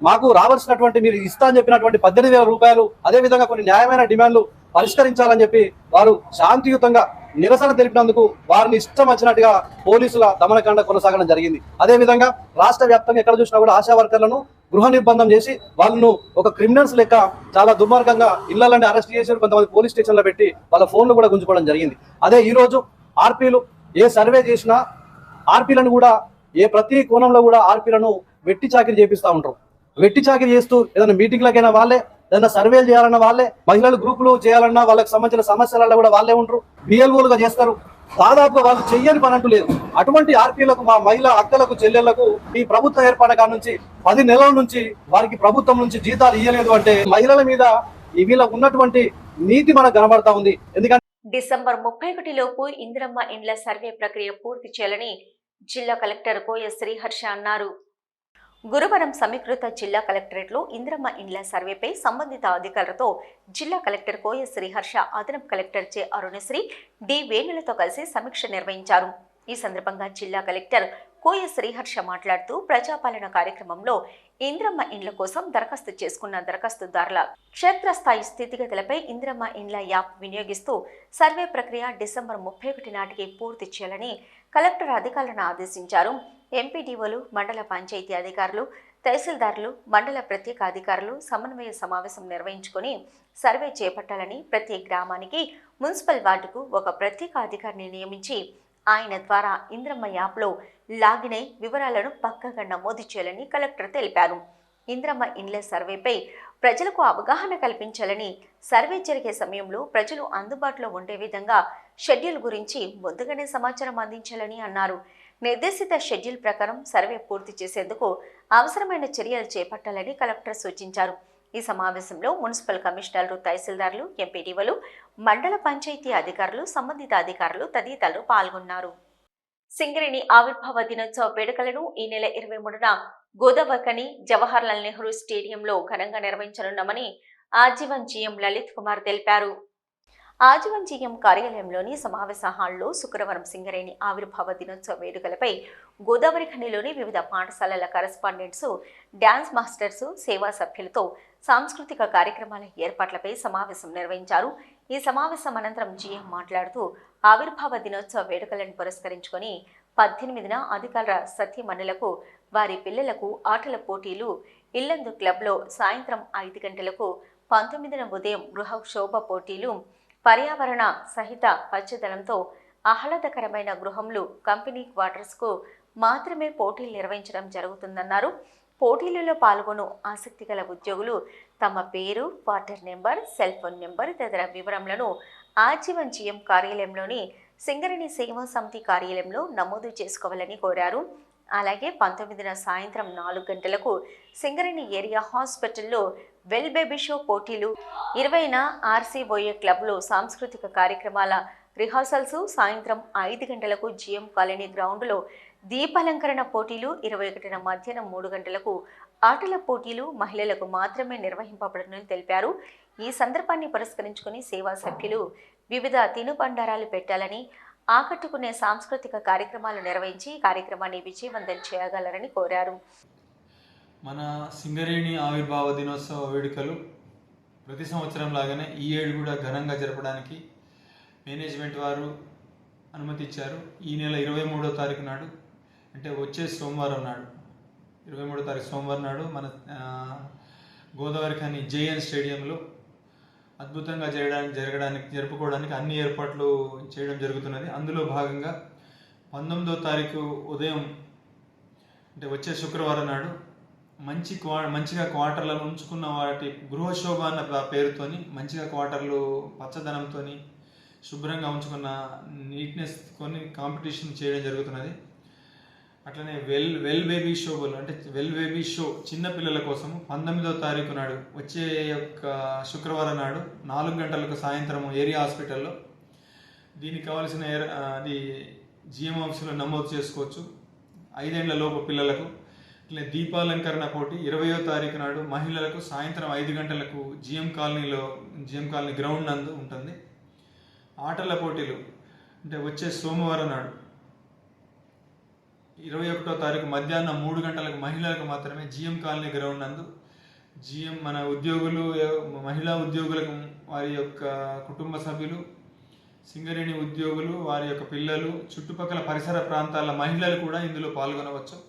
మాకు రావాల్సినటువంటి మీరు ఇస్తా అని చెప్పినటువంటి 18,000 రూపాయలు, అదేవిధంగా కొన్ని న్యాయమైన డిమాండ్లు పరిష్కరించాలని చెప్పి వారు శాంతియుతంగా నిరసన తెలిపినందుకు వారిని ఇష్టం వచ్చినట్టుగా పోలీసుల దమనకాండ కొనసాగడం జరిగింది. అదేవిధంగా రాష్ట్ర వ్యాప్తంగా ఎక్కడ చూసినా కూడా ఆశా వర్కర్లను గృహ నిర్బంధం చేసి వాళ్ళను ఒక క్రిమినల్స్ లెక్క చాలా దుర్మార్గంగా ఇళ్లలోనే అరెస్ట్ చేసి కొంతమంది పోలీస్ స్టేషన్లో పెట్టి వాళ్ళ ఫోన్లు కూడా గుంజుకోవడం జరిగింది. అదే ఈ రోజు ఆర్పీలు ఏ సర్వే చేసినా ఆర్పీలను కూడా ప్రతి కోణంలో కూడా ఆర్పీలను వెట్టి చాకిరీ చేపిస్తూ ఉంటారు. వెట్టి చాకిరీ చేస్తూ ఏదైనా మీటింగ్లకైనా వాళ్ళే, ఏదైనా సర్వేలు చేయాలన్నా వాళ్ళే, మహిళలు గ్రూపులు చేయాలన్నా వాళ్ళకి సంబంధించిన సమస్యలలో కూడా వాళ్ళే ఉంటారు, బిఎల్ఓలుగా చేస్తారు. దాదాపుగా వాళ్ళు చెయ్యని పని అంటూ లేదు. అటువంటి ఆర్పీలకు, మా మహిళా అక్కలకు, చెల్లెళ్లకు ఈ ప్రభుత్వ ఏర్పాటు కాడ నుంచి 10 నెలల నుంచి వారికి ప్రభుత్వం నుంచి జీతాలు ఇవ్వలేదు అంటే మహిళల మీద వీళ్ళకు ఉన్నటువంటి నీతి మనకు కనబడతా ఉంది. ఎందుకంటే డిసెంబర్ 31 లోపు ఇందిరమ్మ ఇండ్ల సర్వే ప్రక్రియ పూర్తి చేయాలని జిల్లా కలెక్టర్ కోయ శ్రీహర్ష అన్నారు. గురువారం సమీకృత జిల్లా కలెక్టరేట్లో ఇందిరమ్మ ఇండ్ల సర్వేపై సంబంధిత అధికారులతో జిల్లా కలెక్టర్ కోయ శ్రీహర్ష, అదనపు కలెక్టర్ జె అరుణశ్రీ, డి వేణులతో కలిసి సమీక్ష నిర్వహించారు. ఈ సందర్భంగా జిల్లా కలెక్టర్ కోయ శ్రీహర్ష మాట్లాడుతూ ప్రజాపాలన కార్యక్రమంలో ఇందిరమ్మ ఇండ్ల కోసం దరఖాస్తు చేసుకున్న దరఖాస్తుదారుల క్షేత్రస్థాయి స్థితిగతులపై ఇందిరమ్మ ఇండ్ల యాప్ వినియోగిస్తూ సర్వే ప్రక్రియ డిసెంబర్ 31 నాటికి పూర్తి చేయాలని కలెక్టర్ అధికారులను ఆదేశించారు. ఎంపీడీఓలు, మండల పంచాయతీ అధికారులు, తహసీల్దారులు, మండల ప్రత్యేక అధికారులు సమన్వయ సమావేశం నిర్వహించుకుని సర్వే చేపట్టాలని, ప్రతి గ్రామానికి, మున్సిపల్ వార్డుకు ఒక ప్రత్యేక అధికారిని నియమించి ఆయన ద్వారా ఇందిరమ్మ యాప్లో లాగిన్ అయి వివరాలను పక్కాగా నమోదు చేయాలని కలెక్టర్ తెలిపారు. ఇందిరమ్మ ఇండ్ల సర్వేపై ప్రజలకు అవగాహన కల్పించాలని, సర్వే జరిగే సమయంలో ప్రజలు అందుబాటులో ఉండే విధంగా షెడ్యూల్ గురించి ముందుగానే సమాచారం అందించాలని అన్నారు. నిర్దేశిత షెడ్యూల్ ప్రకారం సర్వే పూర్తి చేసేందుకు అవసరమైన చర్యలు చేపట్టాలని కలెక్టర్ సూచించారు. ఈ సమావేశంలో మున్సిపల్ కమిషనర్లు, తహసీల్దార్లు, ఎంపీడీఓలు, మండల పంచాయతీ అధికారులు, సంబంధిత అధికారులు తదితరులు పాల్గొన్నారు. సింగరేణి ఆవిర్భావ దినోత్సవ వేడుకలను ఈ నెల 23న గోదావరికని జవహర్లాల్ నెహ్రూ స్టేడియంలో ఘనంగా నిర్వహించనున్నామని ఆజీవన్ జీఎం లలిత్ కుమార్ తెలిపారు. ఆజీవన్ జీఎం కార్యాలయంలోని సమావేశ హాల్లో శుక్రవారం సింగరేణి ఆవిర్భావ దినోత్సవ వేడుకలపై గోదావరి ఖనిలోని వివిధ పాఠశాలల కరెస్పాండెంట్స్, డ్యాన్స్ మాస్టర్స్, సేవా సభ్యులతో సాంస్కృతిక కార్యక్రమాల ఏర్పాట్లపై సమావేశం నిర్వహించారు. ఈ సమావేశం అనంతరం జీఎం మాట్లాడుతూ ఆవిర్భావ దినోత్సవ వేడుకలను పురస్కరించుకొని 18న అధికార సతీమణులకు, వారి పిల్లలకు ఆటల పోటీలు ఇల్లందు క్లబ్లో సాయంత్రం 5 గంటలకు, 19న ఉదయం గృహ శోభ పోటీలు, పర్యావరణ సహిత పచ్చదనంతో ఆహ్లాదకరమైన గృహంలు, కంపెనీ క్వార్టర్స్కు మాత్రమే పోటీలు నిర్వహించడం జరుగుతుందన్నారు. పోటీలలో పాల్గొను ఆసక్తి గల ఉద్యోగులు తమ పేరు, quarter number, cell phone number తదితర వివరములను ఆజీవన్ జీఎం కార్యాలయంలోని సింగరేణి సేవా సమితి కార్యాలయంలో నమోదు చేసుకోవాలని కోరారు. అలాగే 19న సాయంత్రం 4 గంటలకు సింగరేణి ఏరియా హాస్పిటల్లో వెల్ బేబీ షో పోటీలు, 20న ఆర్సీఓఏ క్లబ్లో సాంస్కృతిక కార్యక్రమాల రిహార్సల్స్ సాయంత్రం 5 గంటలకు జిఎం కాలనీ గ్రౌండ్లో దీపాలంకరణ పోటీలు, 21న మధ్యాహ్నం 3 గంటలకు ఆటల పోటీలు మహిళలకు మాత్రమే నిర్వహింపబడుతుందని తెలిపారు. ఈ సందర్భాన్ని పురస్కరించుకుని సేవా సభ్యులు వివిధ తినుబండారాలు పెట్టాలని, ఆకట్టుకునే సాంస్కృతిక కార్యక్రమాలు నిర్వహించి కార్యక్రమాన్ని విజయవంతం చేయగలరని కోరారు. మన సింగరేణి ఆవిర్భావ దినోత్సవ వేడుకలు ప్రతి సంవత్సరం లాగానే ఈ ఏడు కూడా ఘనంగా జరపడానికి మేనేజ్మెంట్ వారు అనుమతి ఇచ్చారు. ఈ నెల 23వ తారీఖు నాడు, అంటే వచ్చే సోమవారం నాడు, 23వ తారీఖు సోమవారం నాడు మన గోదావరి ఖని జేఎన్ స్టేడియంలో అద్భుతంగా జరుపుకోవడానికి అన్ని ఏర్పాట్లు చేయడం జరుగుతున్నది. అందులో భాగంగా 19వ తారీఖు ఉదయం, అంటే వచ్చే శుక్రవారం నాడు మంచిగా క్వార్టర్లను ఉంచుకున్న వాటి గృహశోభ అన్న పేరుతోని మంచిగా క్వార్టర్లు పచ్చదనంతో శుభ్రంగా ఉంచుకున్న నీట్నెస్ కొని కాంపిటీషన్ చేయడం జరుగుతున్నది. అట్లనే వెల్ బేబీ షోలు, అంటే వెల్ బేబీ షో చిన్నపిల్లల కోసం 19వ తారీఖు నాడు వచ్చే శుక్రవారం నాడు 4 గంటలకు సాయంత్రం ఏరియా హాస్పిటల్లో దీనికి కావాల్సిన అది జిఎం ఆఫీసులో నమోదు చేసుకోవచ్చు 5 ఏళ్ల లోపు పిల్లలకు. ఇట్లా దీపాలంకరణ పోటీ 20వ తారీఖు నాడు మహిళలకు సాయంత్రం 5 గంటలకు జిఎం కాలనీ గ్రౌండ్ నందు ఉంటుంది. ఆటల పోటీలు అంటే వచ్చే సోమవారం నాడు 21వ తారీఖు మధ్యాహ్నం 3 గంటలకు మహిళలకు మాత్రమే జిఎం కాలనీ గ్రౌండ్ నందు మన ఉద్యోగులు, మహిళా ఉద్యోగులకు వారి యొక్క కుటుంబ సభ్యులు, సింగరేణి ఉద్యోగులు, వారి యొక్క పిల్లలు, చుట్టుపక్కల పరిసర ప్రాంతాల మహిళలు కూడా ఇందులో పాల్గొనవచ్చు.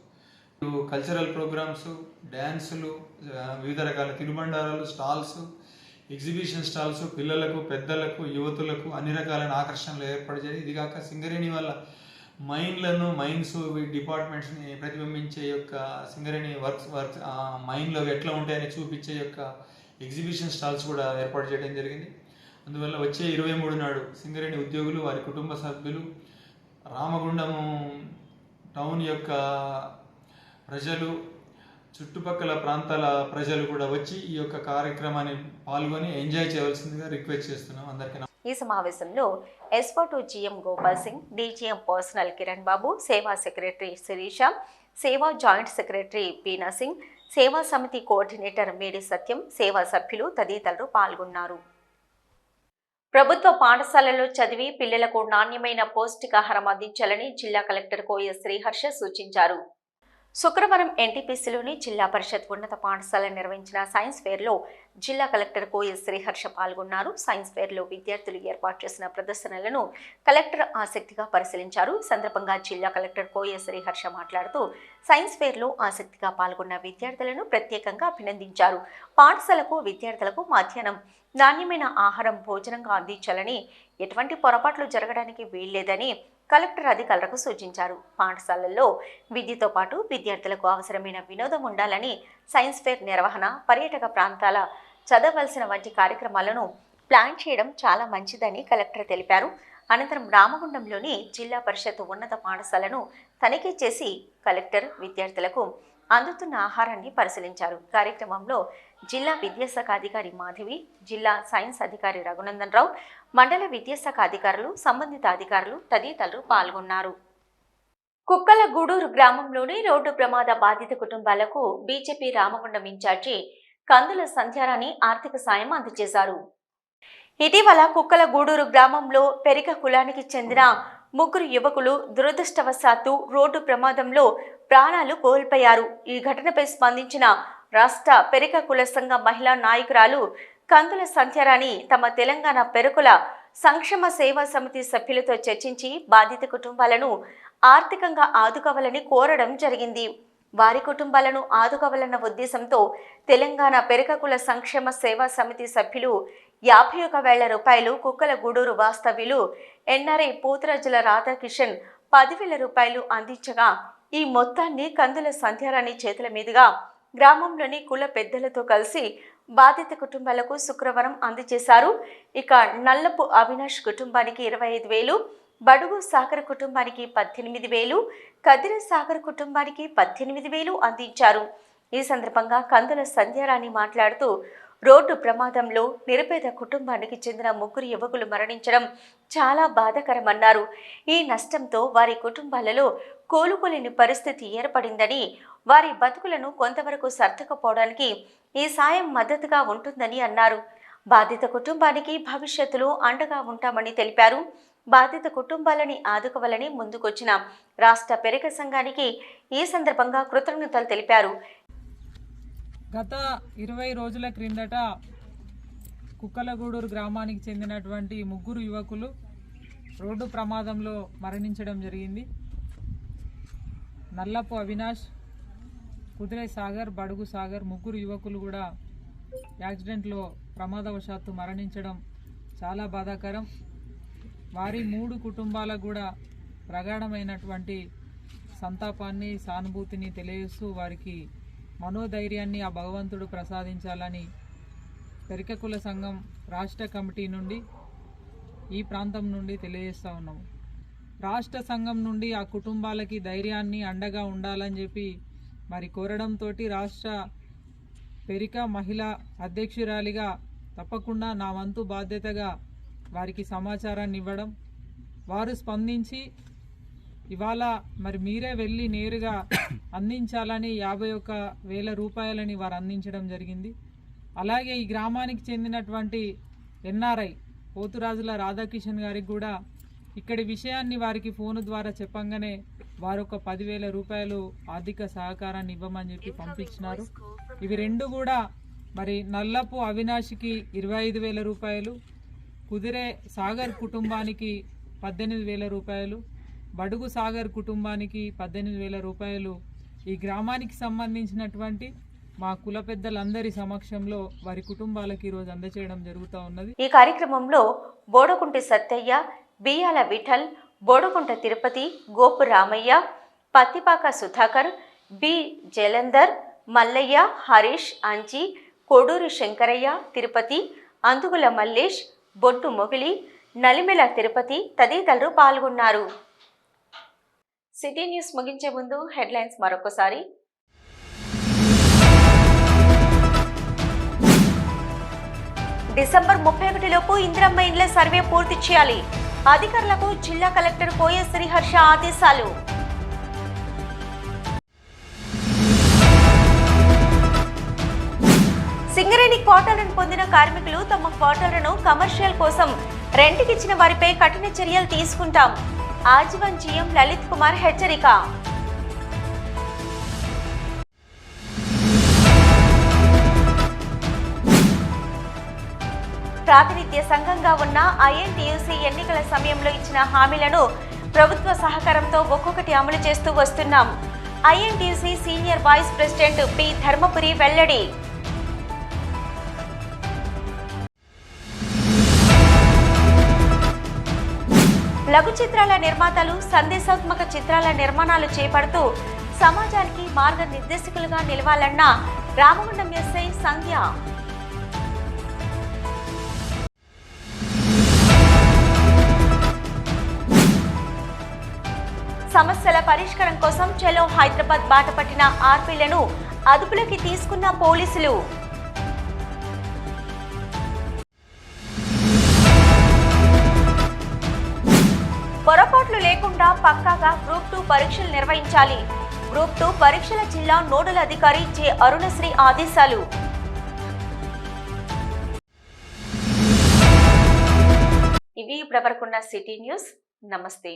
కల్చరల్ ప్రోగ్రామ్స్, డ్యాన్సులు, వివిధ రకాల తినుబండారాలు, స్టాల్స్, ఎగ్జిబిషన్ స్టాల్స్ పిల్లలకు, పెద్దలకు, యువతులకు అన్ని రకాలైన ఆకర్షణలు ఏర్పరిచాయి. ఇది కాక సింగరేణి వాళ్ళ మైన్స్ డిపార్ట్మెంట్స్ని ప్రతిబింబించే యొక్క సింగరేణి వర్క్స్ మైన్లో ఎట్లా ఉంటాయని చూపించే యొక్క ఎగ్జిబిషన్ స్టాల్స్ కూడా ఏర్పాటు చేయడం జరిగింది. అందువల్ల వచ్చే 23 నాడు సింగరేణి ఉద్యోగులు, వారి కుటుంబ సభ్యులు, రామగుండము టౌన్ యొక్క ప్రజలు, చుట్టుపక్కల ప్రాంతాల ప్రజలు కూడా వచ్చి ఈ యొక్క కార్యక్రమాన్ని పాల్గొని ఎంజాయ్ చేయవలసిందిగా రిక్వెస్ట్ చేస్తున్నాం అందరికీ. ఈ సమావేశంలో ఎస్పో2 GM Gopal Singh, DGM personnel Kiran Babu, Seva secretary Sirisha, సేవా జాయింట్ సెక్రటరీ పీనా సింగ్, సేవా సమితి కోఆర్డినేటర్ మేడి సత్యం, సేవా సభ్యులు తదితరులు పాల్గొన్నారు. ప్రభుత్వ పాఠశాలల్లో చదివి పిల్లలకు నాణ్యమైన పౌష్టికాహారం అందించాలని జిల్లా కలెక్టర్ కోయ శ్రీహర్ష సూచించారు. శుక్రవారం ఎన్టీపీసీలోని జిల్లా పరిషత్ ఉన్నత పాఠశాల నిర్వహించిన సైన్స్ ఫేర్లో జిల్లా కలెక్టర్ కోయ శ్రీహర్ష పాల్గొన్నారు. సైన్స్ ఫేర్లో విద్యార్థులు ఏర్పాటు చేసిన ప్రదర్శనలను కలెక్టర్ ఆసక్తిగా పరిశీలించారు. ఈ సందర్భంగా జిల్లా కలెక్టర్ కోయ శ్రీహర్ష మాట్లాడుతూ సైన్స్ ఫేర్లో ఆసక్తిగా పాల్గొన్న విద్యార్థులను ప్రత్యేకంగా అభినందించారు. పాఠశాలకు విద్యార్థులకు మధ్యాహ్నం నాణ్యమైన ఆహారం భోజనంగా అందించాలని, ఎటువంటి పొరపాట్లు జరగడానికి వీల్లేదని కలెక్టర్ అధికారులకు సూచించారు. పాఠశాలల్లో విద్యతో పాటు విద్యార్థులకు అవసరమైన వినోదం ఉండాలని, సైన్స్ ఫేర్ నిర్వహణ, పర్యాటక ప్రాంతాల చదవలసిన వంటి కార్యక్రమాలను ప్లాన్ చేయడం చాలా మంచిదని కలెక్టర్ తెలిపారు. అనంతరం రామగుండంలోని జిల్లా పరిషత్ ఉన్నత పాఠశాలను తనిఖీ చేసి కలెక్టర్ విద్యార్థులకు అందుతున్న ఆహారాన్ని పరిశీలించారు. కార్యక్రమంలో జిల్లా విద్యాశాఖ అధికారి మాధవి, జిల్లా సైన్స్ అధికారి రఘునందన్ రావు, మండల విద్యాశాఖ అధికారులు, సంబంధిత అధికారులు తదితరులు పాల్గొన్నారు. కుక్కల గూడూరు గ్రామంలోని రోడ్డు ప్రమాద బాధిత కుటుంబాలకు బీజేపీ రామగుండం ఇన్ఛార్జి కందుల సంధ్యారాణి ఆర్థిక సాయం అందజేశారు. ఇటీవల కుక్కల గూడూరు గ్రామంలో పెరిక కులానికి చెందిన 3 యువకులు దురదృష్టవశాత్తు రోడ్డు ప్రమాదంలో ప్రాణాలు కోల్పోయారు. ఈ ఘటనపై స్పందించిన రాష్ట్ర పెరిక కుల సంఘ మహిళా నాయకురాలు కందుల సంధ్యారాణి తమ తెలంగాణ పెరుకుల సంక్షేమ సేవా సమితి సభ్యులతో చర్చించి బాధిత కుటుంబాలను ఆర్థికంగా ఆదుకోవాలని కోరడం జరిగింది. వారి కుటుంబాలను ఆదుకోవాలన్న ఉద్దేశంతో తెలంగాణ పెరిక కుల సంక్షేమ సేవా సమితి సభ్యులు 51,000 రూపాయలు కుక్కల గూడూరు వాస్తవ్యులు ఎన్ఆర్ఐ పోతురాజుల రాధాకిషన్ 10,000 రూపాయలు అందించగా ఈ మొత్తాన్ని కందుల సంధ్యారాణి చేతుల మీదుగా గ్రామంలోని కుల పెద్దలతో కలిసి బాధిత కుటుంబాలకు శుక్రవారం అందజేశారు. ఇక నల్లపు అవినాష్ కుటుంబానికి 25,000, బడుగు సాగర్ కుటుంబానికి 18,000, కదిర సాగర్ కుటుంబానికి 18,000 అందించారు. ఈ సందర్భంగా కందుల సంధ్యారాణి మాట్లాడుతూ రోడ్డు ప్రమాదంలో నిరుపేద కుటుంబానికి చెందిన 3 యువకులు మరణించడం చాలా బాధాకరమన్నారు. ఈ నష్టంతో వారి కుటుంబాలలో కోలుకోలేని పరిస్థితి ఏర్పడిందని, వారి బతుకులను కొంతవరకు సర్దుకుపోవడానికి ఈ సాయం మద్దతుగా ఉంటుందని అన్నారు. బాధిత కుటుంబానికి భవిష్యత్తులో అండగా ఉంటామని తెలిపారు. బాధిత కుటుంబాలని ఆదుకోవాలని ముందుకొచ్చిన రాష్ట్ర పెరక సంఘానికి ఈ సందర్భంగా కృతజ్ఞతలు తెలిపారు. గత 20 రోజుల క్రిందట కుక్కలగూడూరు గ్రామానికి చెందినటువంటి 3 యువకులు రోడ్డు ప్రమాదంలో మరణించడం జరిగింది. నల్లపు అవినాష్, కుదిరే సాగర్, బడుగు సాగర్ 3 యువకులు కూడా యాక్సిడెంట్లో ప్రమాదవశాత్తు మరణించడం చాలా బాధాకరం. వారి 3 కుటుంబాలకు కూడా ప్రగాఢమైనటువంటి సంతాపాన్ని, సానుభూతిని తెలియజేస్తూ వారికి మనోధైర్యాన్ని ఆ భగవంతుడు ప్రసాదించాలని పెరిక కుల సంఘం రాష్ట్ర కమిటీ నుండి ఈ ప్రాంతం నుండి తెలియజేస్తూ ఉన్నాము. రాష్ట్ర సంఘం నుండి ఆ కుటుంబాలకి ధైర్యాన్ని, అండగా ఉండాలని చెప్పి మరి కోరడంతో రాష్ట్ర పెరిక మహిళా అధ్యక్షురాలిగా తప్పకుండా నా వంతు బాధ్యతగా వారికి సమాచారాన్ని ఇవ్వడం, వారు స్పందించి ఇవాళ మరి మీరే వెళ్ళి నేరుగా అందించాలని 51,000 రూపాయలని వారు అందించడం జరిగింది. అలాగే ఈ గ్రామానికి చెందినటువంటి ఎన్ఆర్ఐ పోతురాజుల రాధాకిషన్ గారికి కూడా ఇక్కడి విషయాన్ని వారికి ఫోన్ ద్వారా చెప్పంగానే వారు ఒక 10,000 రూపాయలు ఆర్థిక సహకారాన్ని ఇవ్వమని చెప్పి పంపించినారు. ఇవి 2 కూడా మరి నల్లపు అవినాష్కి 25,000 రూపాయలు, కుదిరే సాగర్ కుటుంబానికి 18,000 రూపాయలు, బడుగు సాగర్ కుటుంబానికి 18,000 రూపాయలు ఈ గ్రామానికి సంబంధించినటువంటి మా కుల పెద్దలందరి సమక్షంలో వారి కుటుంబాలకు ఈరోజు అందజేయడం జరుగుతూ ఉన్నది. ఈ కార్యక్రమంలో బోడకుంటి సత్తయ్య, బియ్యాల విఠల్, బోడకుంట తిరుపతి, గోపు రామయ్య, పత్తిపాక సుధాకర్, బి జలంధర్, మల్లయ్య, హరీష్, అంచి, కోడూరు శంకరయ్య, తిరుపతి, అందుగుల మల్లేష్, బొట్టు మొగిలి, నలిమెల తిరుపతి తదితరులు పాల్గొన్నారు. సిటీ న్యూస్ ముగించే ముందు హెడ్లైన్స్ మరొకసారి. డిసెంబర్ 31 లోపు ఇందిరమ్మ ఇండ్ల సర్వే పూర్తి చేయాలి. అధికారులకు జిల్లా కలెక్టర్ కోయ శ్రీహర్ష ఆదేశాలు. సింగరేణి క్వార్టర్లను పొందిన కార్మికులు తమ క్వార్టర్లను కమర్షియల్ కోసం రెంట్కిచ్చిన వారిపై కఠిన చర్యలు తీసుకుంటాం. ఆజీవన్ జీఎం లలిత్ కుమార్ హెచ్చరిక. ప్రాతినిధ్య సంఘంగా ఉన్న ఐఎన్టీయూసీ ఎన్నికల సమయంలో ఇచ్చిన హామీలను ప్రభుత్వ సహకారంతో ఒక్కొక్కటి అమలు చేస్తూ వస్తున్నాం. INTUC senior vice president P Dharmapuri వెల్లడి. లఘు చిత్రాల నిర్మాతలు సందేశాత్మక చిత్రాల నిర్మాణాలు చేపడుతూ సమాజానికి మార్గనిర్దేశకులుగా నిలవాలన్న రామగుండం ఎస్ఐ సంధ్య. సమస్యల పరిష్కారం కోసం చలో హైదరాబాద్ బాట పట్టిన ఆర్పీలను అదుపులోకి తీసుకున్న పోలీసులు. పొరపాట్లు లేకుండా పక్కాగా గ్రూప్ 2 పరీక్షలు నిర్వహించాలి. గ్రూప్ 2 పరీక్షల జిల్లా నోడల్ అధికారి జె అరుణశ్రీ ఆదేశాలు. ఇవి ఇప్పటివరకున్న సిటీ న్యూస్. నమస్తే.